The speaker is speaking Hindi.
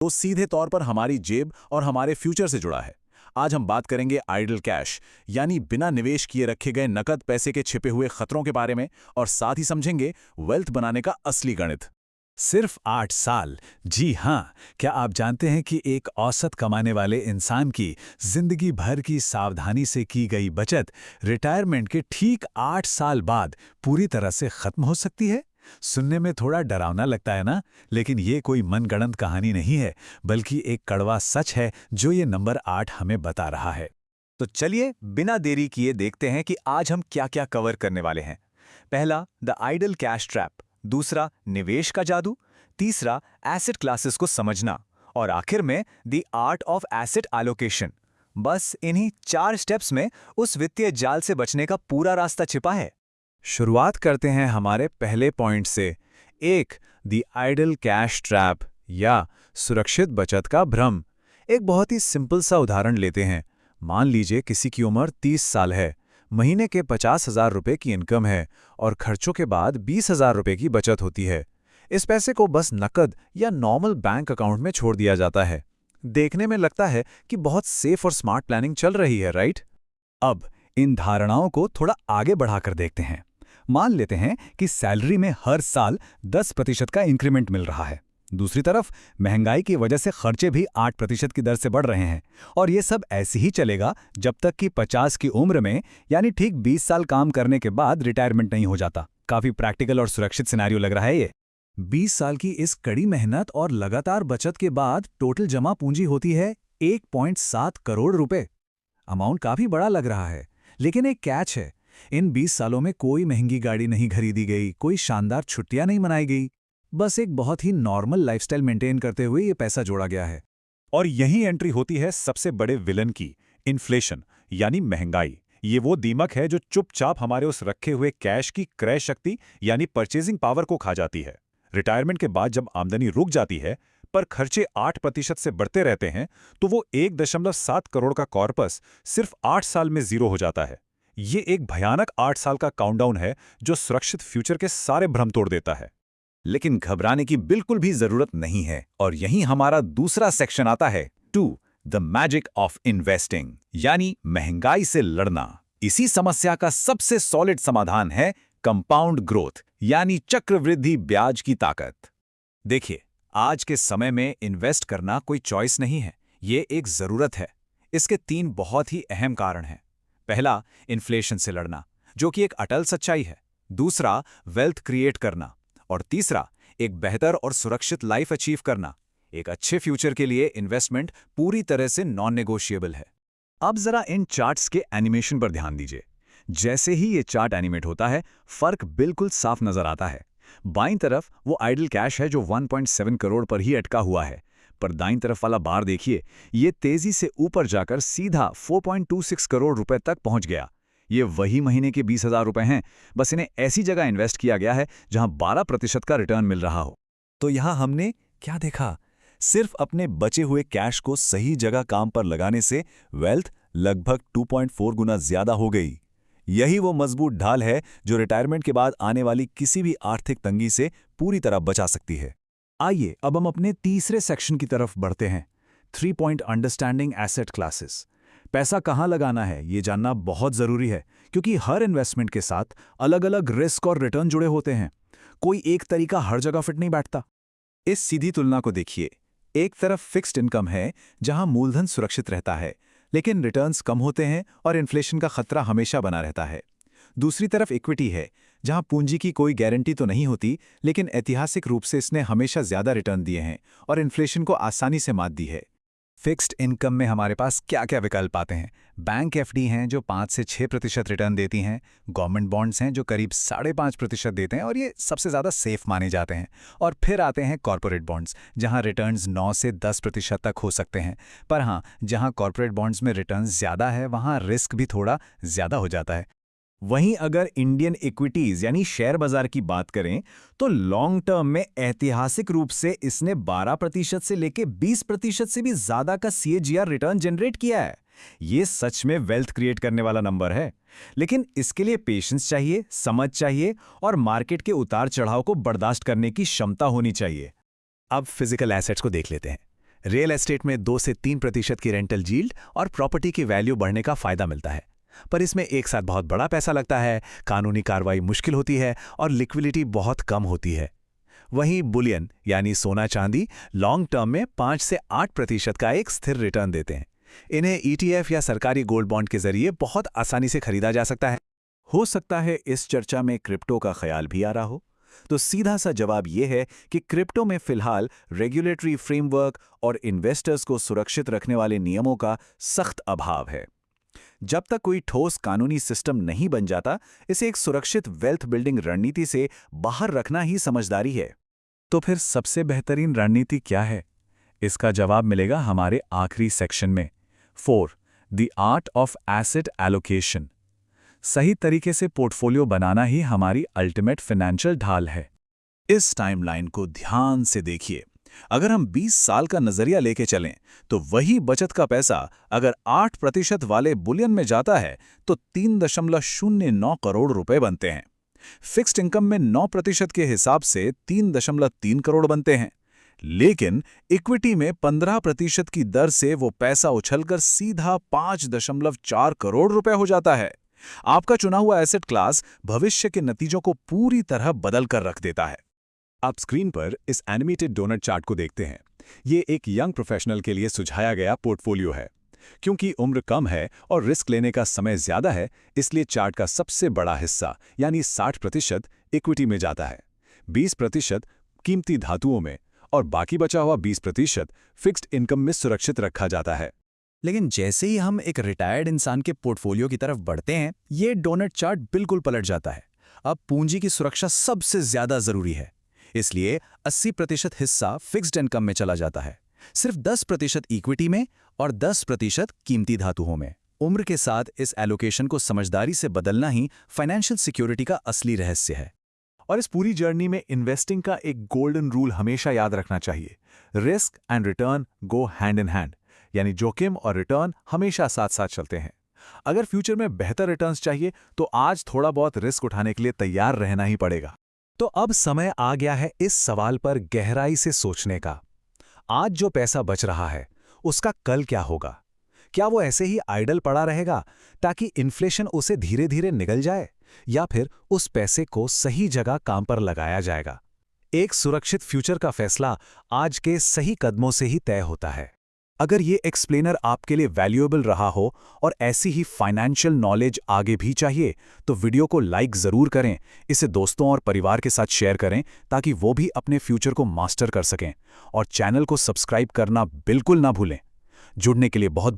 तो सीधे तौर पर हमारी जेब और हमारे फ्यूचर से जुड़ा है। आज हम बात करेंगे आइडल कैश, यानी बिना निवेश किए रखे गए नकद पैसे के छिपे हुए खतरों के बारे में, और साथ ही समझेंगे वेल्थ बनाने का असली गणित। सिर्फ 8 साल। जी हाँ, क्या आप जानते हैं कि एक औसत कमाने वाले इंसान की जिंदगी भर की सावधानी से की गई बचत रिटायरमेंट के ठीक 8 साल बाद पूरी तरह से खत्म हो सकती है? सुनने में थोड़ा डरावना लगता है ना, लेकिन ये कोई मनगढ़ंत कहानी नहीं है, बल्कि एक कड़वा सच है जो ये नंबर 8 हमें बता रहा है। तो चलिए बिना देरी किए देखते हैं कि आज हम क्या-क्या कवर करने वाले हैं। पहला, द आइडल कैश ट्रैप। दूसरा, निवेश का जादू। तीसरा, एसेट क्लासेस को समझना। और आखिर में the art of asset allocation. बस इन्हीं 4 स्टेप्स में उस वित्तीय जाल से बचने का पूरा रास्ता छिपा है। शुरुआत करते हैं हमारे पहले पॉइंट से। 1. द आइडल कैश ट्रैप या सुरक्षित बचत का भ्रम। एक बहुत ही सिंपल सा उदाहरण लेते हैं। मान लीजिए किसी की उम्र 30 साल है, महीने के 50,000 रुपये की इनकम है और खर्चों के बाद 20,000 रुपये की बचत होती है। इस पैसे को बस नकद या नॉर्मल बैंक अकाउंट में छोड़ दिया जाता है। देखने में लगता है कि बहुत सेफ और स्मार्ट प्लानिंग चल रही है, राइट? अब इन धारणाओं को थोड़ा आगे बढ़ाकर देखते हैं। मान लेते हैं कि सैलरी में हर साल 10% का इंक्रीमेंट मिल रहा है। दूसरी तरफ महंगाई की वजह से खर्चे भी 8% की दर से बढ़ रहे हैं, और ये सब ऐसे ही चलेगा जब तक कि 50 की उम्र में, यानी ठीक 20 साल काम करने के बाद रिटायरमेंट नहीं हो जाता। काफी प्रैक्टिकल और सुरक्षित सिनेरियो लग रहा है ये। 20 साल की इस कड़ी मेहनत और लगातार बचत के बाद टोटल जमा पूंजी होती है 1.7 करोड़ रुपए। अमाउंट काफी बड़ा लग रहा है, लेकिन एक कैच है। इन 20 सालों में कोई महंगी गाड़ी नहीं खरीदी गई, कोई शानदार छुट्टियां नहीं मनाई गई। बस एक बहुत ही नॉर्मल लाइफस्टाइल मेंटेन करते हुए ये पैसा जोड़ा गया है। और यही एंट्री होती है सबसे बड़े विलन की, इन्फ्लेशन, यानी महंगाई। ये वो दीमक है जो चुपचाप हमारे उस रखे हुए कैश की क्रय शक्ति यानी परचेजिंग पावर को खा जाती है। रिटायरमेंट के बाद जब आमदनी रुक जाती है पर खर्चे 8% से बढ़ते रहते हैं, तो वो 1.7 करोड़ का कॉर्पस सिर्फ 8 साल में जीरो हो जाता है। ये एक भयानक 8 साल का काउंटडाउन है जो सुरक्षित फ्यूचर के सारे भ्रम तोड़ देता है। लेकिन घबराने की बिल्कुल भी जरूरत नहीं है, और यहीं हमारा दूसरा सेक्शन आता है। 2. द मैजिक ऑफ इन्वेस्टिंग, यानी महंगाई से लड़ना। इसी समस्या का सबसे सॉलिड समाधान है कंपाउंड ग्रोथ, यानी चक्रवृद्धि ब्याज की ताकत। देखिए, आज के समय में इन्वेस्ट करना कोई चॉइस नहीं है, ये एक जरूरत है। इसके 3 बहुत ही अहम कारण हैं। पहला, इन्फ्लेशन से लड़ना, जो कि एक अटल सच्चाई है। दूसरा, वेल्थ क्रिएट करना। और तीसरा, एक बेहतर और सुरक्षित लाइफ अचीव करना। एक अच्छे फ्यूचर के लिए इन्वेस्टमेंट पूरी तरह से नॉन नेगोशिएबल है। अब जरा इन चार्ट्स के एनिमेशन पर ध्यान दीजिए। जैसे ही ये चार्ट एनिमेट होता है, फर्क बिल्कुल साफ नजर आता है। बाईं तरफ वो आइडल कैश है जो 1.7 करोड़ पर ही अटका हुआ है, पर दाईं तरफ वाला बार देखिए, ये तेजी से ऊपर जाकर सीधा 4.26 करोड़ रुपए तक पहुंच गया। ये वही महीने के 20,000 रुपए हैं, बस इन्हें ऐसी जगह इन्वेस्ट किया गया है जहां 12% का रिटर्न मिल रहा हो। तो यहां हमने क्या देखा? सिर्फ अपने बचे हुए कैश को सही जगह काम पर लगाने से वेल्थ लगभग 2.4 गुना ज्यादा हो गई। यही वो मजबूत ढाल है जो रिटायरमेंट के बाद आने वाली किसी भी आर्थिक तंगी से पूरी तरह बचा सकती है। आइए अब हम अपने तीसरे सेक्शन की तरफ बढ़ते हैं। 3 पॉइंट अंडरस्टैंडिंग एसेट क्लासेस। पैसा कहाँ लगाना है ये जानना बहुत जरूरी है, क्योंकि हर इन्वेस्टमेंट के साथ अलग अलग रिस्क और रिटर्न जुड़े होते हैं। कोई एक तरीका हर जगह फिट नहीं बैठता। इस सीधी तुलना को देखिए। एक तरफ फिक्स्ड इनकम है जहां मूलधन सुरक्षित रहता है, लेकिन रिटर्न्स कम होते हैं और इन्फ्लेशन का खतरा हमेशा बना रहता है। दूसरी तरफ इक्विटी है, जहां पूंजी की कोई गारंटी तो नहीं होती, लेकिन ऐतिहासिक रूप से इसने हमेशा ज्यादा रिटर्न दिए हैं और इन्फ्लेशन को आसानी से मात दी है। फिक्स्ड इनकम में हमारे पास क्या क्या विकल्प आते हैं? बैंक एफडी हैं जो 5 से 6% रिटर्न देती हैं, गवर्नमेंट बॉन्ड्स हैं जो करीब 5.5% देते हैं और ये सबसे ज़्यादा सेफ माने जाते हैं, और फिर आते हैं कॉर्पोरेट बॉन्ड्स, जहां रिटर्न्स 9 से 10% तक हो सकते हैं। पर हाँ, जहां कॉर्पोरेट बॉन्ड्स में रिटर्न्स ज़्यादा है, वहां रिस्क भी थोड़ा ज़्यादा हो जाता है। वहीं अगर इंडियन इक्विटीज यानी शेयर बाजार की बात करें, तो लॉन्ग टर्म में ऐतिहासिक रूप से इसने 12% से लेकर 20% से भी ज्यादा का सीएजीआर रिटर्न जनरेट किया है। ये सच में वेल्थ क्रिएट करने वाला नंबर है, लेकिन इसके लिए पेशेंस चाहिए, समझ चाहिए और मार्केट के उतार चढ़ाव को बर्दाश्त करने की क्षमता होनी चाहिए। अब फिजिकल एसेट्स को देख लेते हैं। रियल एस्टेट में 2 से 3% की रेंटल यील्ड और प्रॉपर्टी की वैल्यू बढ़ने का फायदा मिलता है, पर इसमें एक साथ बहुत बड़ा पैसा लगता है, कानूनी कार्रवाई मुश्किल होती है और लिक्विडिटी बहुत कम होती है। वहीं बुलियन यानी सोना चांदी लॉन्ग टर्म में 5 से 8% का एक स्थिर रिटर्न देते हैं। इन्हें ETF या सरकारी गोल्ड बॉन्ड के जरिए बहुत आसानी से खरीदा जा सकता है। हो सकता है इस चर्चा में क्रिप्टो का ख्याल भी आ रहा हो, तो सीधा सा जवाब यह है कि क्रिप्टो में फिलहाल रेगुलेटरी फ्रेमवर्क और इन्वेस्टर्स को सुरक्षित रखने वाले नियमों का सख्त अभाव है। जब तक कोई ठोस कानूनी सिस्टम नहीं बन जाता, इसे एक सुरक्षित वेल्थ बिल्डिंग रणनीति से बाहर रखना ही समझदारी है। तो फिर सबसे बेहतरीन रणनीति क्या है? इसका जवाब मिलेगा हमारे आखिरी सेक्शन में। 4. The art of asset allocation. सही तरीके से पोर्टफोलियो बनाना ही हमारी अल्टीमेट फाइनेंशियल ढाल है। इस टाइमलाइन को ध्यान से देखिए। अगर हम 20 साल का नजरिया लेके चलें, तो वही बचत का पैसा अगर 8% वाले बुलियन में जाता है तो 3.09 करोड़ रुपए बनते हैं। फिक्स्ड इनकम में 9% के हिसाब से 3.3 करोड़ बनते हैं। लेकिन इक्विटी में 15% की दर से वो पैसा उछलकर सीधा 5.4 करोड़ रुपए हो जाता है। आपका चुना हुआ एसेट क्लास भविष्य के नतीजों को पूरी तरह बदल कर रख देता है। आप स्क्रीन पर इस एनिमेटेड डोनट चार्ट को देखते हैं। ये एक यंग प्रोफेशनल के लिए सुझाया गया पोर्टफोलियो है। क्योंकि उम्र कम है और रिस्क लेने का समय ज्यादा है, इसलिए चार्ट का सबसे बड़ा हिस्सा यानी 60% इक्विटी में जाता है, 20% कीमती धातुओं में और बाकी बचा हुआ 20% फिक्स्ड इनकम में सुरक्षित रखा जाता है। लेकिन जैसे ही हम एक रिटायर्ड इंसान के पोर्टफोलियो की तरफ बढ़ते हैं, ये डोनट चार्ट बिल्कुल पलट जाता है। अब पूंजी की सुरक्षा सबसे ज्यादा जरूरी है, इसलिए 80% हिस्सा फिक्स्ड इनकम में चला जाता है, सिर्फ 10% इक्विटी में और 10% कीमती धातुओं में। उम्र के साथ इस एलोकेशन को समझदारी से बदलना ही फाइनेंशियल सिक्योरिटी का असली रहस्य है। और इस पूरी जर्नी में इन्वेस्टिंग का एक गोल्डन रूल हमेशा याद रखना चाहिए। Risk and return go hand in hand, यानी जोखिम और रिटर्न हमेशा साथ साथ चलते हैं। अगर फ्यूचर में बेहतर रिटर्न्स चाहिए तो आज थोड़ा बहुत रिस्क उठाने के लिए तैयार रहना ही पड़ेगा। तो अब समय आ गया है इस सवाल पर गहराई से सोचने का। आज जो पैसा बच रहा है, उसका कल क्या होगा? क्या वो ऐसे ही आइडल पड़ा रहेगा ताकि इन्फ्लेशन उसे धीरे धीरे निगल जाए, या फिर उस पैसे को सही जगह काम पर लगाया जाएगा? एक सुरक्षित फ्यूचर का फैसला आज के सही कदमों से ही तय होता है। अगर ये एक्सप्लेनर आपके लिए वैल्यूएबल रहा हो और ऐसी ही फाइनेंशियल नॉलेज आगे भी चाहिए, तो वीडियो को लाइक ज़रूर करें, इसे दोस्तों और परिवार के साथ शेयर करें ताकि वो भी अपने फ्यूचर को मास्टर कर सकें, और चैनल को सब्सक्राइब करना बिल्कुल ना भूलें। जुड़ने के लिए बहुत